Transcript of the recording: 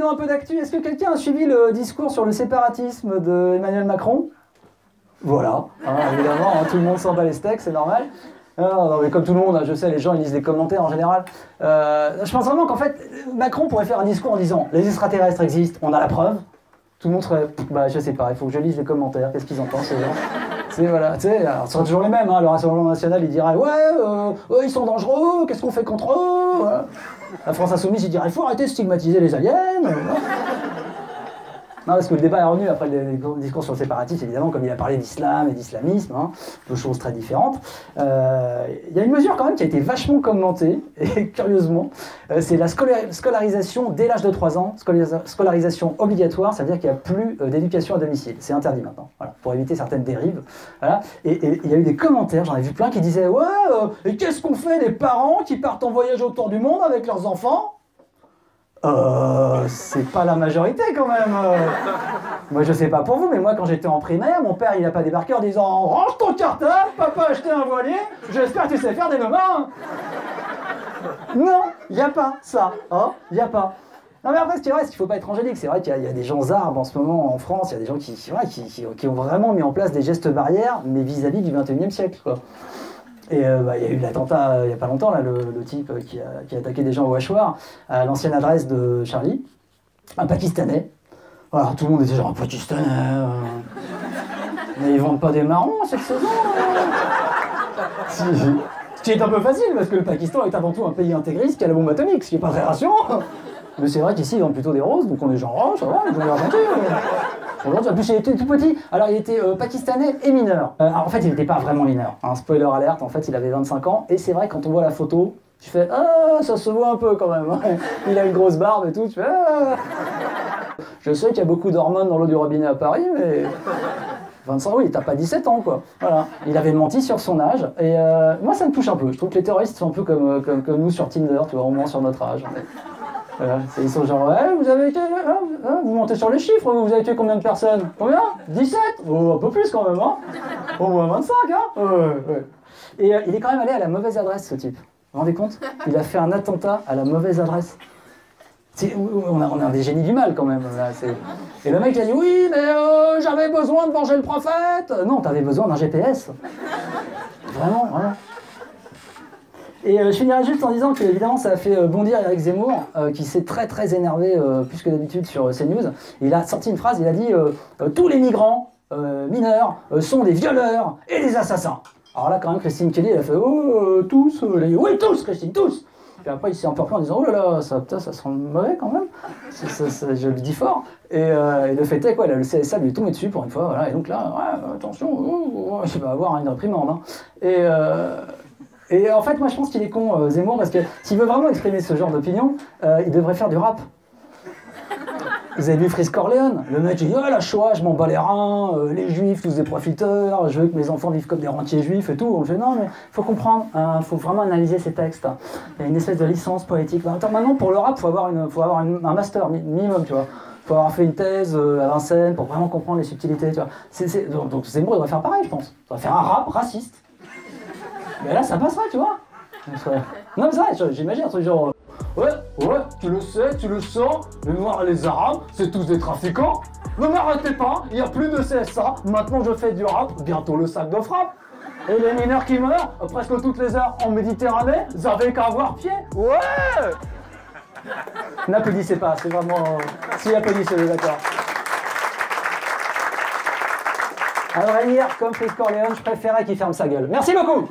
dans un peu d'actu, est-ce que quelqu'un a suivi le discours sur le séparatisme d'Emmanuel Macron? Voilà, hein, évidemment, hein, tout le monde s'en bat les steaks, c'est normal. Non, mais comme tout le monde, je sais, les gens ils lisent des commentaires en général. Je pense vraiment qu'en fait, Macron pourrait faire un discours en disant les extraterrestres existent, on a la preuve. Tout le monde serait, bah je sais pas, il faut que je lise les commentaires, qu'est-ce qu'ils en pensent ces gens. C'est voilà, tu sais, alors ce sera toujours les mêmes, hein, le Rassemblement National il dirait ouais, ils sont dangereux, qu'est-ce qu'on fait contre eux voilà. La France Insoumise il dirait il faut arrêter de stigmatiser les aliens. Non, parce que le débat est revenu après le discours sur le séparatisme, évidemment, comme il a parlé d'islam et d'islamisme, hein, deux choses très différentes. Il y a une mesure quand même qui a été vachement commentée, et curieusement, c'est la scolarisation dès l'âge de 3 ans, scolarisation obligatoire, ça veut dire qu'il n'y a plus d'éducation à domicile, c'est interdit maintenant, voilà, pour éviter certaines dérives. Voilà. Et il y a eu des commentaires, j'en ai vu plein qui disaient « Ouais, et qu'est-ce qu'on fait des parents qui partent en voyage autour du monde avec leurs enfants ?» c'est pas la majorité quand même. Moi je sais pas pour vous, mais moi quand j'étais en primaire, mon père il a pas débarqué en disant « Range ton cartable, papa a acheté un voilier, j'espère que tu sais faire des nomades. » Non, y a pas ça, hein, y a pas. Non mais après ce qui est vrai, c'est qu'il faut pas être angélique, c'est vrai qu'il y a des gens arbres en ce moment en France, il y a des gens qui ont vraiment mis en place des gestes barrières, mais vis-à-vis du 21e siècle, quoi. Et il y a eu l'attentat il n'y a pas longtemps, là, le type qui a attaqué des gens au hachoir, à l'ancienne adresse de Charlie, un Pakistanais. Voilà, tout le monde était genre un Pakistanais. Mais ils vendent pas des marrons cette saison. Si. Ce qui est un peu facile, parce que le Pakistan est avant tout un pays intégriste qui a la bombe atomique, ce qui n'est pas très rassurant. Mais c'est vrai qu'ici ils vendent plutôt des roses, donc on est genre, oh ça va, ils ont l'air gentils. En plus, il était tout petit. Alors, il était pakistanais et mineur. Alors, en fait, il n'était pas vraiment mineur. Hein, spoiler alerte, en fait, il avait 25 ans. Et c'est vrai, quand on voit la photo, tu fais « Ah, ça se voit un peu quand même. » Il a une grosse barbe et tout. Tu fais « Ah !» Je sais qu'il y a beaucoup d'hormones dans l'eau du robinet à Paris, mais... 25, oui, t'as pas 17 ans, quoi. Voilà. Il avait menti sur son âge. Et moi, ça me touche un peu. Je trouve que les terroristes sont un peu comme nous sur Tinder, tu vois, au moins sur notre âge. Voilà, ils sont genre, ouais, vous avez été, vous montez sur les chiffres, vous avez tué combien de personnes? Combien? 17? Oh, un peu plus quand même, hein? Au moins 25, hein? Ouais. Et il est quand même allé à la mauvaise adresse, ce type. Vous vous rendez compte? Il a fait un attentat à la mauvaise adresse. On a des génies du mal quand même. Là, et le mec il a dit, oui, mais j'avais besoin de venger le prophète. Non, t'avais besoin d'un GPS. Vraiment, voilà. Et je finirai juste en disant que évidemment ça a fait bondir Éric Zemmour, qui s'est très énervé, plus que d'habitude sur CNews. Il a sorti une phrase, il a dit tous les migrants mineurs sont des violeurs et des assassins. Alors là quand même Christine Kelly elle a fait tous, oui tous Christine, tous. Puis après il s'est un peu repris en disant oh là là, ça sent mauvais quand même, je le dis fort. Et le fait est quoi, le CSA lui est tombé dessus pour une fois, voilà. Et donc là, ouais, attention, il va avoir une réprimande. Hein. Et en fait, moi je pense qu'il est con, Zemmour, parce que s'il veut vraiment exprimer ce genre d'opinion, il devrait faire du rap. Vous avez vu Freeze Corleone? Le mec il dit « Oh la Shoah, je m'en bats les reins, les juifs, tous des profiteurs, je veux que mes enfants vivent comme des rentiers juifs et tout. » On fait « Non mais faut comprendre, faut vraiment analyser ces textes. Il y a une espèce de licence poétique. Attends, maintenant pour le rap, faut avoir un master minimum, tu vois. Faut avoir fait une thèse à Vincennes pour vraiment comprendre les subtilités, tu vois. Donc Zemmour devrait faire pareil, je pense. Il devrait faire un rap raciste. Mais là, ça passerait, tu vois. Non, mais c'est vrai, j'imagine un truc genre... Ouais, tu le sais, tu le sens, les Noirs et les Arabes, c'est tous des trafiquants. Ne m'arrêtez pas, il n'y a plus de CSA, maintenant je fais du rap, bientôt le sac de frappe. Et les mineurs qui meurent, presque toutes les heures en Méditerranée, vous avez qu'à avoir pied. Ouais. N'applaudissez pas, c'est vraiment... Si, applaudissez, d'accord. À vrai dire, comme Freeze Corleone, je préférais qu'il ferme sa gueule. Merci beaucoup.